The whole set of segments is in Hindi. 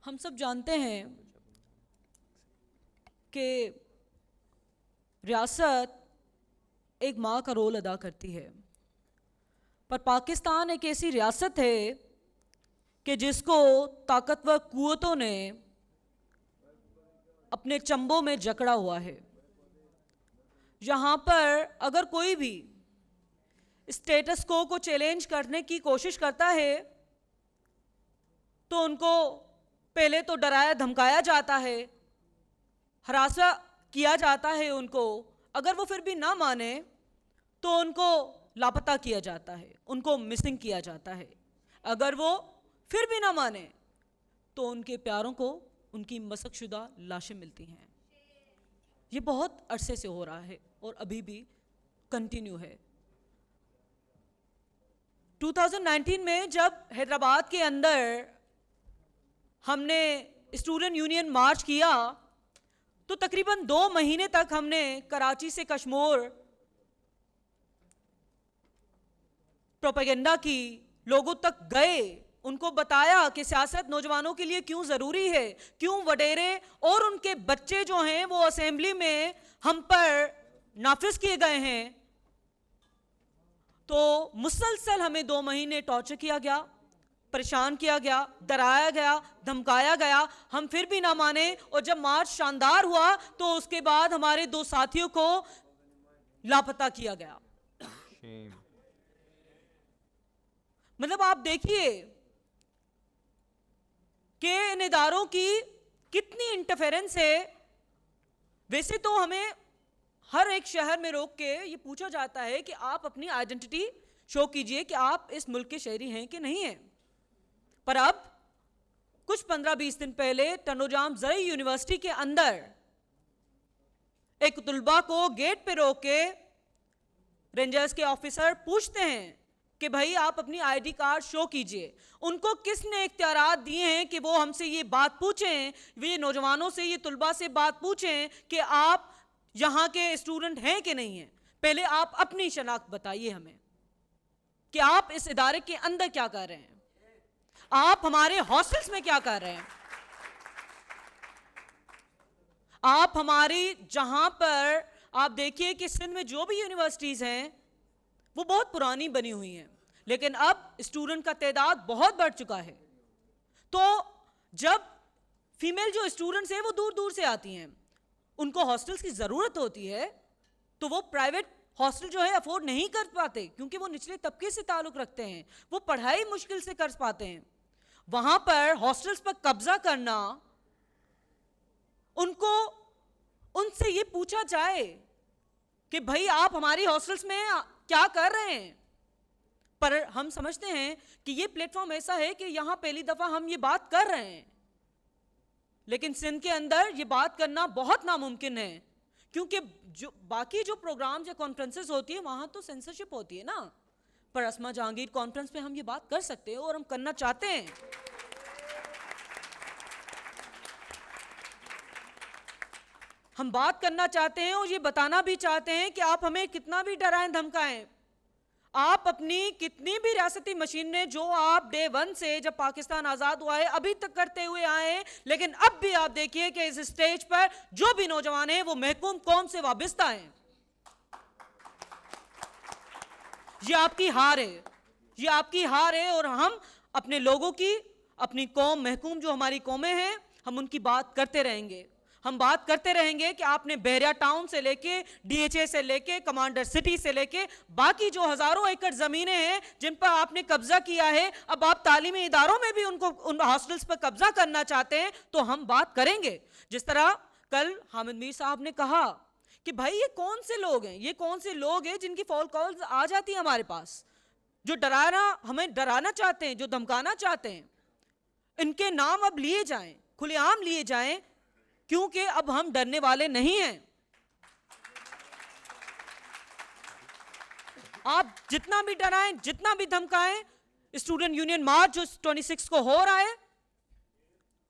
हम सब जानते हैं कि रियासत एक माँ का रोल अदा करती है, पर पाकिस्तान एक ऐसी रियासत है कि जिसको ताकतवर कुव्वतों ने अपने चंबों में जकड़ा हुआ है। यहाँ पर अगर कोई भी स्टेटस को चैलेंज करने की कोशिश करता है तो उनको पहले तो डराया धमकाया जाता है, हरासा किया जाता है उनको। अगर वो फिर भी ना माने तो उनको लापता किया जाता है, उनको मिसिंग किया जाता है। अगर वो फिर भी ना माने तो उनके प्यारों को उनकी मसकशुदा लाशें मिलती हैं। ये बहुत अरसे से हो रहा है और अभी भी कंटिन्यू है। 2019 में जब हैदराबाद के अंदर हमने स्टूडेंट यूनियन मार्च किया तो तकरीबन 2 महीने तक हमने कराची से कश्मीर प्रोपेगेंडा की, लोगों तक गए, उनको बताया कि सियासत नौजवानों के लिए क्यों ज़रूरी है, क्यों वडेरे और उनके बच्चे जो हैं वो असेंबली में हम पर नाफिज किए गए हैं। तो मुसलसल हमें 2 महीने टॉर्चर किया गया, परेशान किया गया, डराया गया, धमकाया गया। हम फिर भी ना माने और जब मार्च शानदार हुआ तो उसके बाद हमारे 2 साथियों को लापता किया गया। मतलब आप देखिए कि इन इदारों की कितनी इंटरफेरेंस है। वैसे तो हमें हर एक शहर में रोक के ये पूछा जाता है कि आप अपनी आइडेंटिटी शो कीजिए कि आप इस मुल्क के शहरी हैं कि नहीं हैं, पर अब कुछ 15-20 दिन पहले टनोजाम ज़रई यूनिवर्सिटी के अंदर एक तुलबा को गेट पे रोक के रेंजर्स के ऑफिसर पूछते हैं कि भाई आप अपनी आईडी कार्ड शो कीजिए। उनको किसने इख्तियारात दिए हैं कि वो हमसे ये बात पूछें, ये नौजवानों से, ये तुलबा से बात पूछें कि आप यहाँ के स्टूडेंट हैं कि नहीं हैं? पहले आप अपनी शनाख्त बताइए हमें कि आप इस इदारे के अंदर क्या कर रहे हैं, आप हमारे हॉस्टल्स में क्या कर रहे हैं, आप हमारी जहां पर आप देखिए कि सिंध में जो भी यूनिवर्सिटीज हैं वो बहुत पुरानी बनी हुई हैं, लेकिन अब स्टूडेंट का तादाद बहुत बढ़ चुका है। तो जब फीमेल जो स्टूडेंट्स हैं वो दूर दूर से आती हैं, उनको हॉस्टल्स की ज़रूरत होती है, तो वो प्राइवेट हॉस्टल जो है अफोर्ड नहीं कर पाते क्योंकि वो निचले तबके से ताल्लुक़ रखते हैं, वो पढ़ाई मुश्किल से कर पाते हैं। वहाँ पर हॉस्टल्स पर कब्जा करना, उनको उनसे ये पूछा जाए कि भाई आप हमारी हॉस्टल्स में क्या कर रहे हैं, पर हम समझते हैं कि ये प्लेटफॉर्म ऐसा है कि यहाँ पहली दफ़ा हम ये बात कर रहे हैं, लेकिन सिंध के अंदर ये बात करना बहुत नामुमकिन है क्योंकि जो बाकी जो प्रोग्राम्स या कॉन्फ्रेंसेस होती है वहाँ तो सेंसरशिप होती है ना, पर अस्मा जहांगीर कॉन्फ्रेंस पे हम ये बात कर सकते हैं और हम करना चाहते हैं। हम बात करना चाहते हैं और ये बताना भी चाहते हैं कि आप हमें कितना भी डराएं धमकाएं, आप अपनी कितनी भी रियासती मशीन ने जो आप डे 1 से जब पाकिस्तान आज़ाद हुआ है अभी तक करते हुए आए हैं, लेकिन अब भी आप देखिए कि इस स्टेज पर जो भी नौजवान हैं वो महकूम कौम से वाबस्ता हैं। ये आपकी हार है, ये आपकी हार है और हम अपने लोगों की, अपनी कौम महकूम जो हमारी कौमें हैं, हम उनकी बात करते रहेंगे। हम बात करते रहेंगे कि आपने बहरिया टाउन से लेके डीएचए से लेके कमांडर सिटी से लेके बाकी जो हज़ारों एकड़ ज़मीनें हैं जिन पर आपने कब्जा किया है, अब आप तालीमी इदारों में भी उनको उन हॉस्टल्स पर कब्जा करना चाहते हैं, तो हम बात करेंगे। जिस तरह कल हामिद मीर साहब ने कहा कि भाई ये कौन से लोग हैं, ये कौन से लोग हैं जिनकी फ़ोन कॉल्स आ जाती हैं हमारे पास, जो हमें डराना चाहते हैं, जो धमकाना चाहते हैं। इनके नाम अब लिए जाएं, खुलेआम लिए जाएं, क्योंकि अब हम डरने वाले नहीं हैं। आप जितना भी डराएं, जितना भी धमकाएं, स्टूडेंट यूनियन मार्च जो 26 को हो रहा है,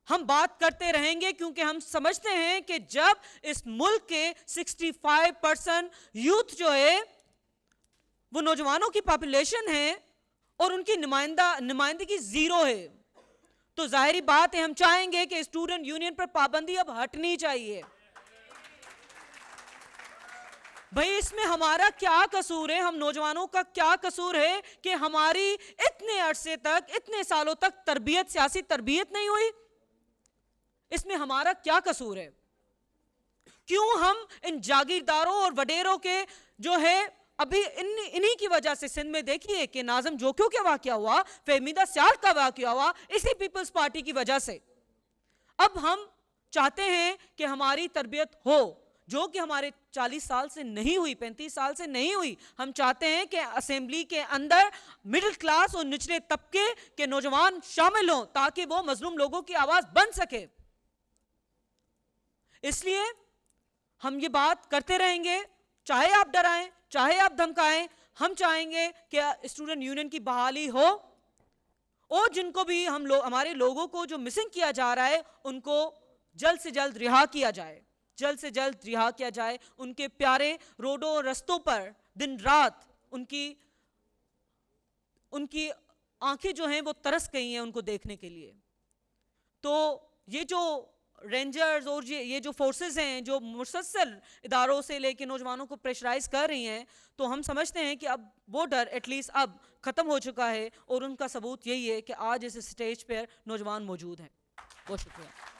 हम बात करते रहेंगे क्योंकि हम समझते हैं कि जब इस मुल्क के 65% यूथ जो है वो नौजवानों की पॉपुलेशन है और उनकी नुमाइंदगी 0 है, तो जाहिर बात है हम चाहेंगे कि स्टूडेंट यूनियन पर पाबंदी अब हटनी चाहिए। भाई इसमें हमारा क्या कसूर है, हम नौजवानों का क्या कसूर है कि हमारी इतने अरसे तक, इतने सालों तक तरबियत, सियासी तरबियत नहीं हुई? इसमें हमारा क्या कसूर है? क्यों हम इन जागीरदारों और वडेरों के जो है, अभी इन्हीं की वजह से सिंध में देखिए कि नाज़िम जोकियों का वाकया हुआ, फहमीदा सियाल का वाकया हुआ, इसी पीपल्स पार्टी की वजह से। अब हम चाहते हैं कि हमारी तरबियत हो, जो कि हमारे 40 साल से नहीं हुई, 35 साल से नहीं हुई। हम चाहते हैं कि असेंबली के अंदर मिडिल क्लास और निचले तबके के नौजवान शामिल हों ताकि वो मजलूम लोगों की आवाज बन सके। इसलिए हम ये बात करते रहेंगे, चाहे आप डराएं, चाहे आप धमकाएं। हम चाहेंगे कि स्टूडेंट यूनियन की बहाली हो और जिनको भी हमारे लोगों को जो मिसिंग किया जा रहा है उनको जल्द से जल्द रिहा किया जाए, जल्द से जल्द रिहा किया जाए। उनके प्यारे रोडों और रस्तों पर दिन रात उनकी आंखें जो हैं वो तरस गई हैं उनको देखने के लिए। तो ये जो रेंजर्स और ये जो फोर्सेस हैं जो मुसलसल इदारों से लेके नौजवानों को प्रेशराइज कर रही हैं, तो हम समझते हैं कि अब वो डर एटलीस्ट अब ख़त्म हो चुका है और उनका सबूत यही है कि आज इस स्टेज पर नौजवान मौजूद हैं। बहुत शुक्रिया।